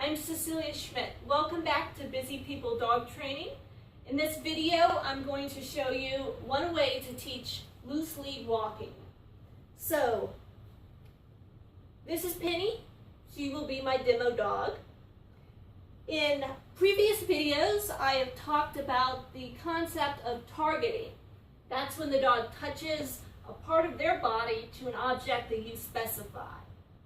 I'm Cecilia Schmidt. Welcome back to Busy People Dog Training. In this video, I'm going to show you one way to teach loose lead walking. So, this is Penny. She will be my demo dog. In previous videos, I have talked about the concept of targeting. That's when the dog touches a part of their body to an object that you specify.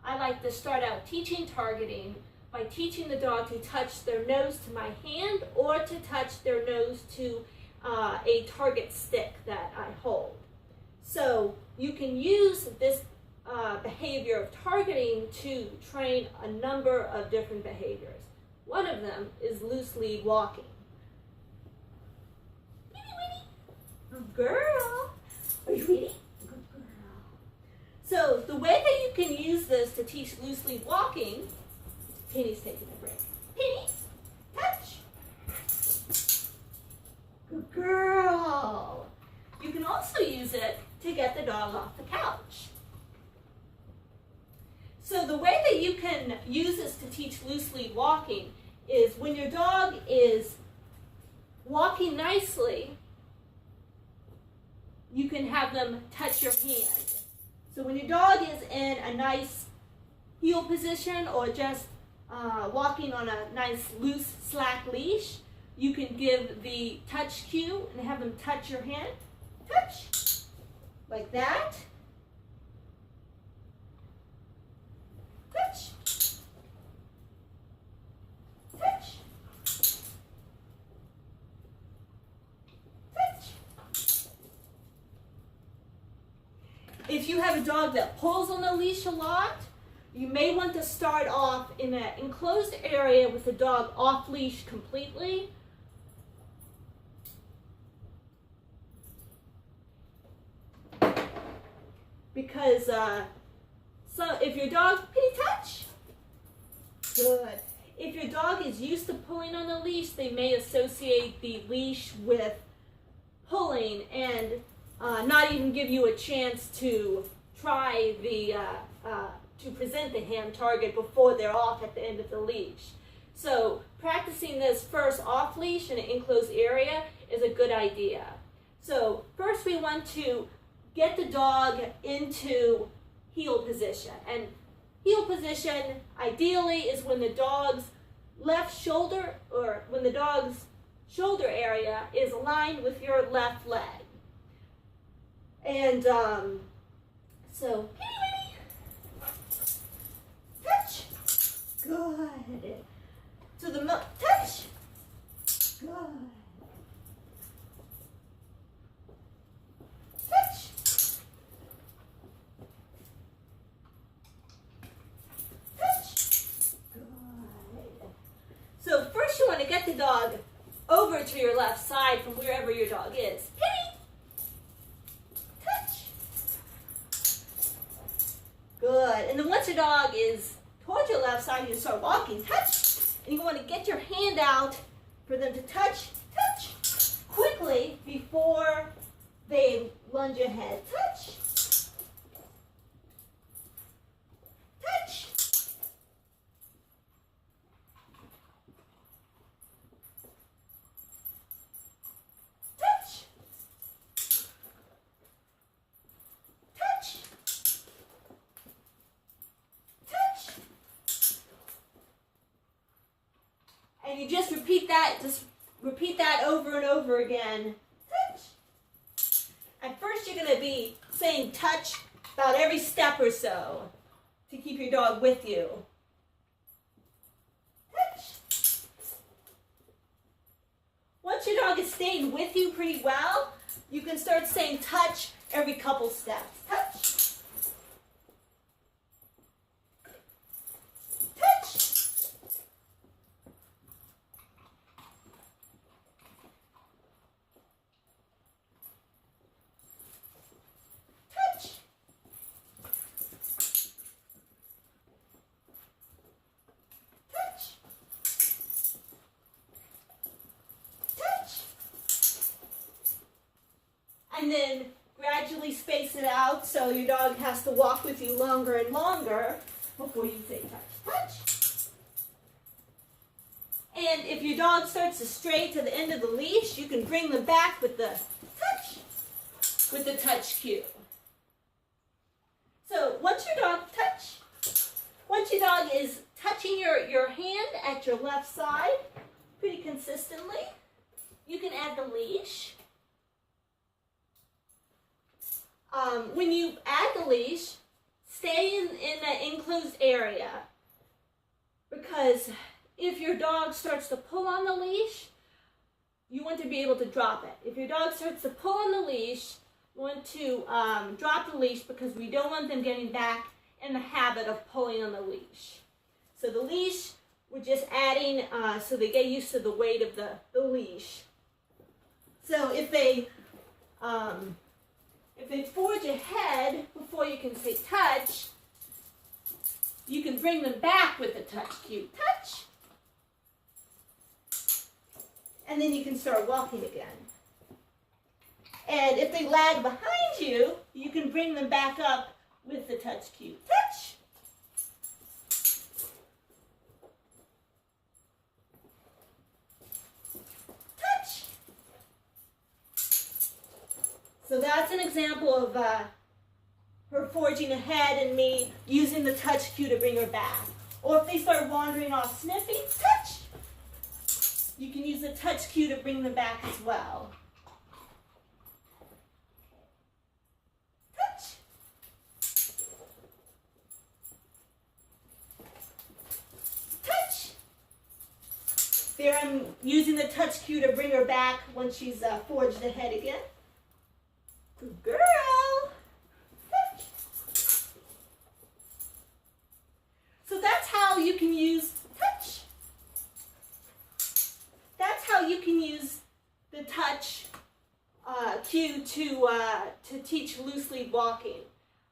I like to start out teaching targeting by teaching the dog to touch their nose to my hand or to touch their nose to a target stick that I hold. So you can use this behavior of targeting to train a number of different behaviors. One of them is loose lead walking. Good girl. Are you ready? Good girl. So the way that you can use this to teach loose lead walking, Penny's taking a break. Penny, touch. Good girl. You can also use it to get the dog off the couch. So the way that you can use this to teach loose lead walking is when your dog is walking nicely, you can have them touch your hand. So when your dog is in a nice heel position or just walking on a nice loose slack leash, you can give the touch cue and have them touch your hand. Touch, like that. Touch. Touch. Touch. If you have a dog that pulls on the leash a lot, you may want to start off in an enclosed area with the dog off leash completely. Because so if your dog, Penny, touch. Good. If your dog is used to pulling on the leash, they may associate the leash with pulling and not even give you a chance to try to present the hand target before they're off at the end of the leash. So practicing this first off leash in an enclosed area is a good idea. So first we want to get the dog into heel position. And heel position ideally is when the dog's left shoulder or when the dog's shoulder area is aligned with your left leg. And so, touch. Good. So the touch. Good. Touch. Touch. Good. So first you want to get the dog over to your left side from wherever your dog is. Penny. Touch. Good. And then once your dog is towards your left side, you start walking. Touch. And you want to get your hand out for them to touch quickly before they lunge ahead. Touch. Touch. Touch. Touch. Touch. And you just repeat that over and over again. Touch. At first you're going to be saying touch about every step or so to keep your dog with you. Touch. Once your dog is staying with you pretty well, you can start saying touch every couple steps. Touch. And then gradually space it out so your dog has to walk with you longer and longer before you say touch. Touch. dog starts to stray to the end of the leash, you can bring them back with the touch cue. So once your dog is touching your hand at your left side pretty consistently, you can add the leash. When you add the leash, stay in that enclosed area, because if your dog starts to pull on the leash, you want to be able to drop it. If your dog starts to pull on the leash, you want to drop the leash, because we don't want them getting back in the habit of pulling on the leash. So the leash, we're just adding so they get used to the weight of the leash. So if they forge ahead before you can say touch, you can bring them back with the touch cue. Touch! And then you can start walking again. And if they lag behind you, you can bring them back up with the touch cue. Touch! Touch! So that's an example of her forging ahead and me using the touch cue to bring her back. Or if they start wandering off sniffing, touch! You can use the touch cue to bring them back as well. Touch! Touch! There I'm using the touch cue to bring her back when she's forged ahead again. Good girl! Touch! So that's how you can use touch. That's how you can use the touch cue to teach loose lead walking.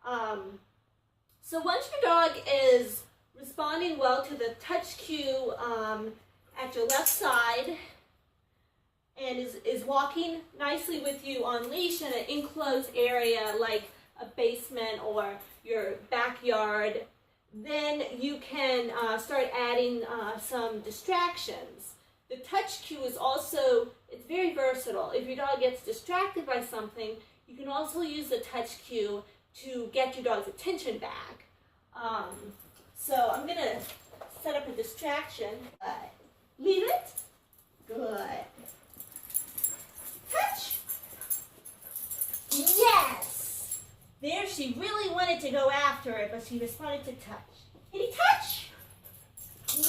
So once your dog is responding well to the touch cue at your left side and is walking nicely with you on leash in an enclosed area like a basement or your backyard, then you can start adding some distractions. The touch cue is also, it's very versatile. If your dog gets distracted by something, you can also use the touch cue to get your dog's attention back. So I'm going to set up a distraction. Leave it. Good. Touch. Yes. There, she really wanted to go after it, but she responded to touch. Kitty, touch.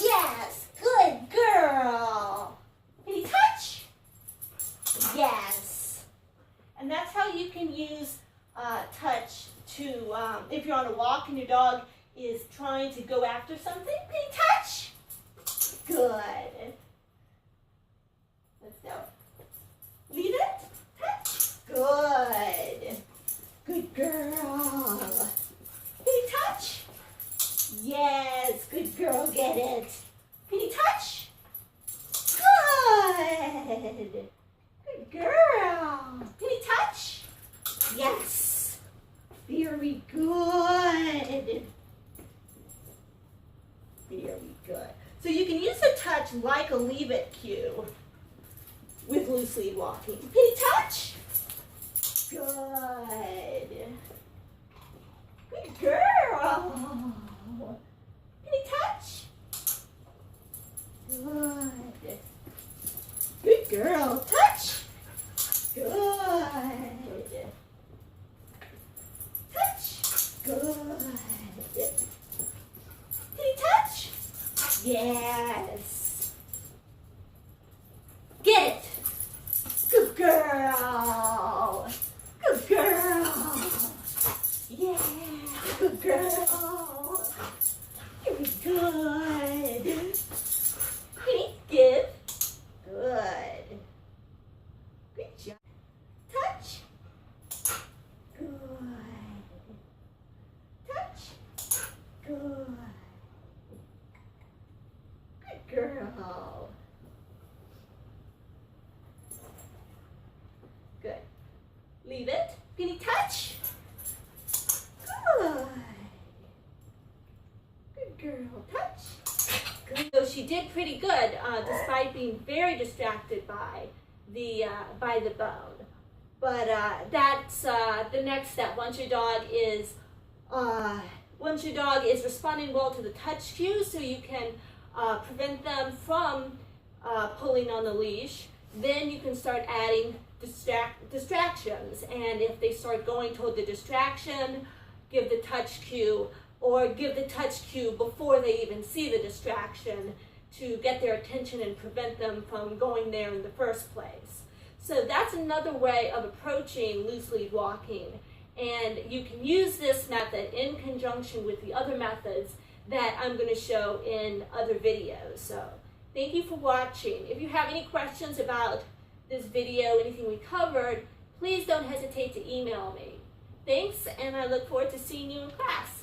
Yes. Good girl. Kitty, touch. Yes. And that's how you can use touch to, if you're on a walk and your dog is trying to go after something, kitty, touch. Good. Let's go. Leave it. Touch. Good. Good girl. Kitty, touch. Yes. Good girl. Get it. Kitty, touch. Good. Good girl. Kitty, touch. Yes. Very good. Very good. So you can use the touch like a leave it cue with loose lead walking. Kitty, touch. Good. Good girl. Kitty, touch. Good. Good girl. Touch. Good. Touch. Good. Kitty, touch. Yes. Get it. Good girl. Good girl. Yeah. Good girl. Very good. Kitty, give. Good. Good job. Touch. Good. Touch. Good. Good girl. Good. Leave it. Kitty, touch. Good. Good girl. Touch. Good. So she did pretty good despite being very distracted by the bone. But that's the next step. Once your dog is responding well to the touch cues, so you can prevent them from pulling on the leash, then you can start adding distractions. And if they start going toward the distraction, give the touch cue, or give the touch cue before they even see the distraction to get their attention and prevent them from going there in the first place. So that's another way of approaching loose lead walking. And you can use this method in conjunction with the other methods that I'm going to show in other videos. So thank you for watching. If you have any questions about this video, anything we covered, please don't hesitate to email me. Thanks, and I look forward to seeing you in class.